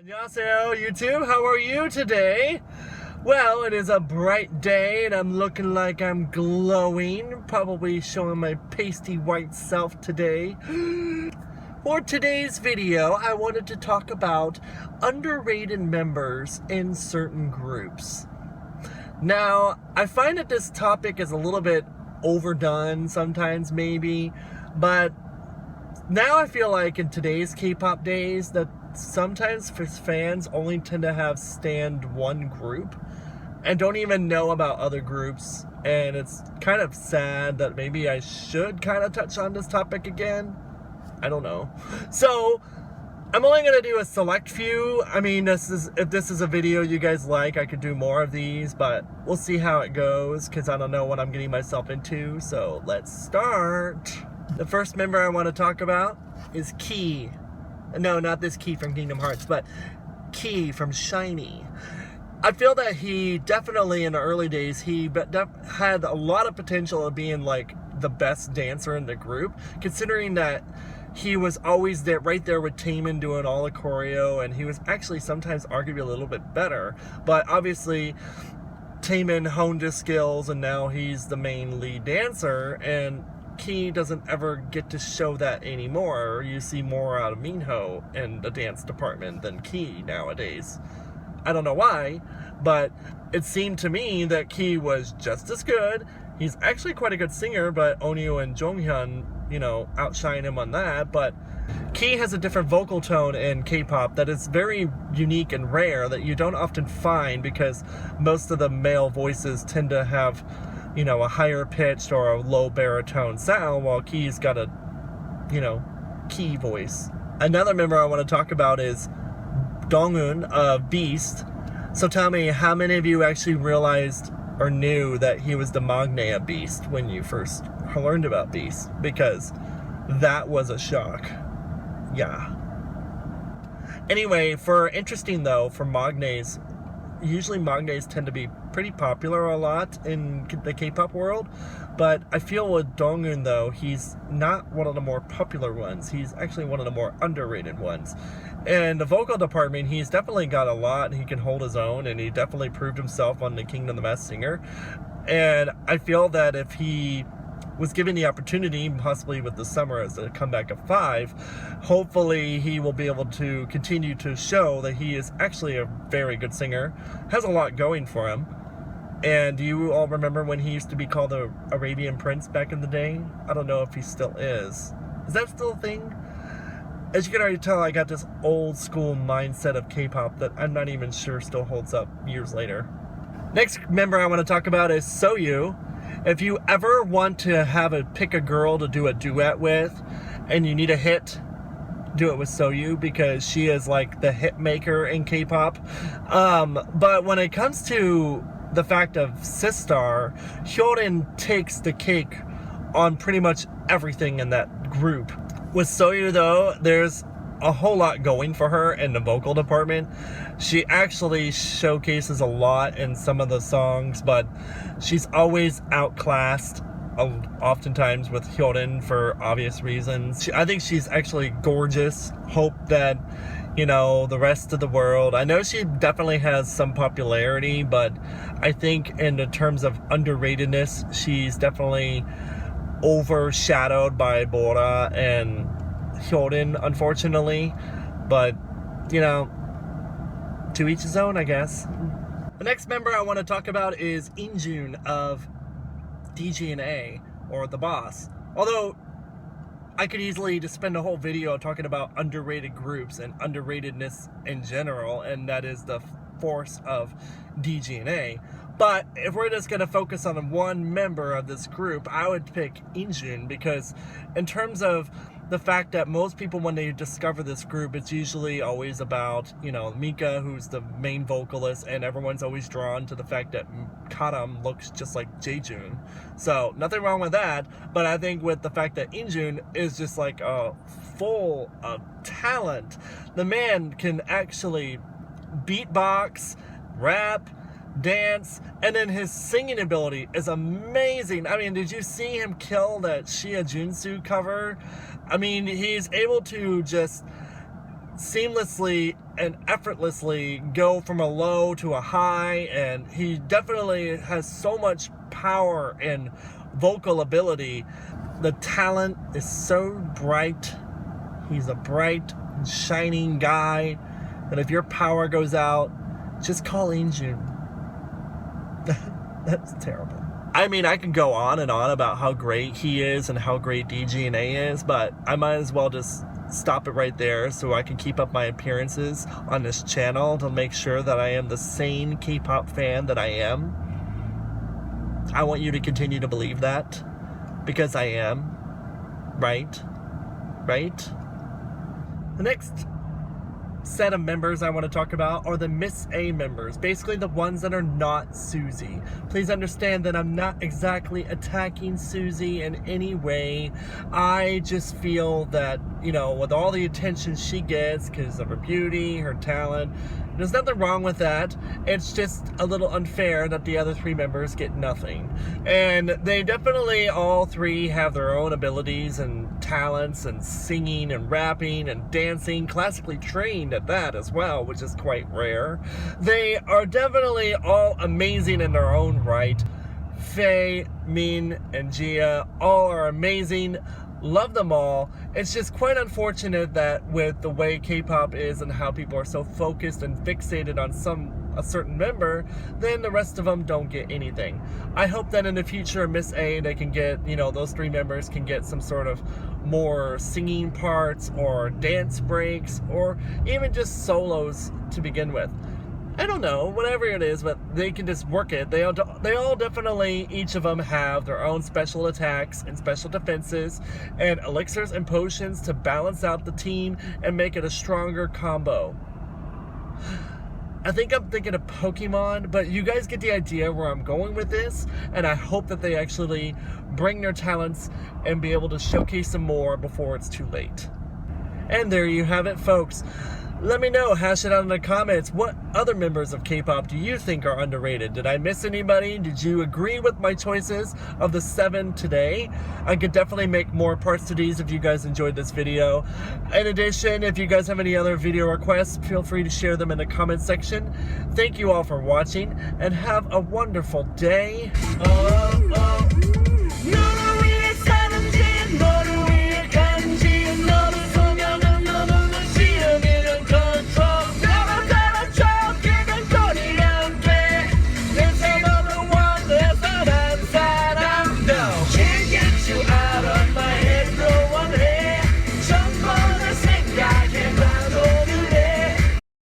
Annyeonghaseyo, YouTube. How are you today? Well, it is a bright day and I'm looking like I'm glowing. Probably showing my pasty white self today. For today's video, I wanted to talk about underrated members in certain groups. Now, I find that this topic is a little bit overdone sometimes, maybe, but now I feel like in today's K-pop days that sometimes fans only tend to have stand one group and don't even know about other groups, and it's kind of sad that maybe I should kind of touch on this topic again. I don't know. So I'm only going to do a select few. I mean, if this is a video you guys like, I could do more of these, but we'll see how it goes because I don't know what I'm getting myself into. So let's start. The first member I want to talk about is Key. No, not this Key from Kingdom Hearts, but Key from SHINee. I feel that he definitely, in the early days, he had a lot of potential of being like the best dancer in the group, considering that he was always there, right there with Taemin doing all the choreo, and he was actually sometimes arguably a little bit better. But obviously, Taemin honed his skills, and now he's the main lead dancer, and Key doesn't ever get to show that anymore. You see more out of Minho in the dance department than Key nowadays. I don't know why, but it seemed to me that Key was just as good. He's actually quite a good singer, but Onyu and Jonghyun, outshine him on that. But Key has a different vocal tone in K-pop that is very unique and rare that you don't often find because most of the male voices tend to have a higher pitched or a low baritone sound, while Key's got a, Key voice. Another member I want to talk about is DONGWON of Beast. So tell me, how many of you actually realized or knew that he was the magne of Beast when you first learned about Beast? Because that was a shock. Yeah. Anyway, for magnes, usually magnes tend to be pretty popular a lot in the K-pop world, but I feel with DONGWON though, he's not one of the more popular ones. He's actually one of the more underrated ones. In the vocal department, he's definitely got a lot. He can hold his own, and he definitely proved himself on the Kingdom of the Masked Singer. And I feel that if he was given the opportunity, possibly with the summer as a comeback of 5, hopefully he will be able to continue to show that he is actually a very good singer, has a lot going for him. And do you all remember when he used to be called the Arabian Prince back in the day? I don't know if he still is. Is that still a thing? As you can already tell, I got this old school mindset of K-pop that I'm not even sure still holds up years later. Next member I want to talk about is Soyu. If you ever want to pick a girl to do a duet with and you need a hit, do it with Soyu because she is like the hit maker in K-pop. But when it comes to the fact of SISTAR, Hyorin takes the cake on pretty much everything in that group. With Soyu though, there's a whole lot going for her in the vocal department. She actually showcases a lot in some of the songs, but she's always outclassed, oftentimes with Hyorin for obvious reasons. I think she's actually gorgeous. Hope that, the rest of the world, I know she definitely has some popularity, but I think in the terms of underratedness, she's definitely overshadowed by Bora and Hyorin, unfortunately. But, to each his own, I guess. The next member I want to talk about is Injun of DGNA, or The Boss. Although, I could easily just spend a whole video talking about underrated groups and underratedness in general, and that is the force of DGNA. But if we're just going to focus on one member of this group, I would pick Injun because in terms of the fact that most people, when they discover this group, it's usually always about, Mika, who's the main vocalist, and everyone's always drawn to the fact that Karam looks just like Jaejoon. So, nothing wrong with that, but I think with the fact that Injun is just like full of talent, the man can actually beatbox, rap, dance, and then his singing ability is amazing. I mean, did you see him kill that Shia Junsu cover? I mean, he's able to just seamlessly and effortlessly go from a low to a high, and he definitely has so much power and vocal ability. The talent is so bright. He's a bright, shining guy, and if your power goes out, just call Injun. That's terrible. I mean, I can go on and on about how great he is and how great DGNA is, but I might as well just stop it right there so I can keep up my appearances on this channel to make sure that I am the sane K-pop fan that I am. I want you to continue to believe that, because I am. Right? Right? The next set of members I want to talk about are the Mi쓰eei members, basically the ones that are not Suzy. Please understand that I'm not exactly attacking Suzy in any way. I just feel that, you know, with all the attention she gets because of her beauty, her talent, there's nothing wrong with that. It's just a little unfair that the other three members get nothing. And they definitely, all three, have their own abilities and talents, and singing and rapping and dancing, classically trained at that as well, which is quite rare. They are definitely all amazing in their own right. Faye, Min, and Gia all are amazing. Love them all. It's just quite unfortunate that with the way K-pop is and how people are so focused and fixated on a certain member, then the rest of them don't get anything. I hope that in the future, Mi쓰eei, they can get, you know, those three members can get some sort of more singing parts or dance breaks or even just solos to begin with. I don't know, whatever it is, but they can just work it. They all definitely, each of them have their own special attacks and special defenses and elixirs and potions to balance out the team and make it a stronger combo. I think I'm thinking of Pokemon, but you guys get the idea where I'm going with this, and I hope that they actually bring their talents and be able to showcase them more before it's too late. And there you have it, folks. Let me know, hash it out in the comments. What other members of K-pop do you think are underrated? Did I miss anybody? Did you agree with my choices of the 7 today? I could definitely make more parts to these if you guys enjoyed this video. In addition, if you guys have any other video requests, feel free to share them in the comment section. Thank you all for watching, and have a wonderful day.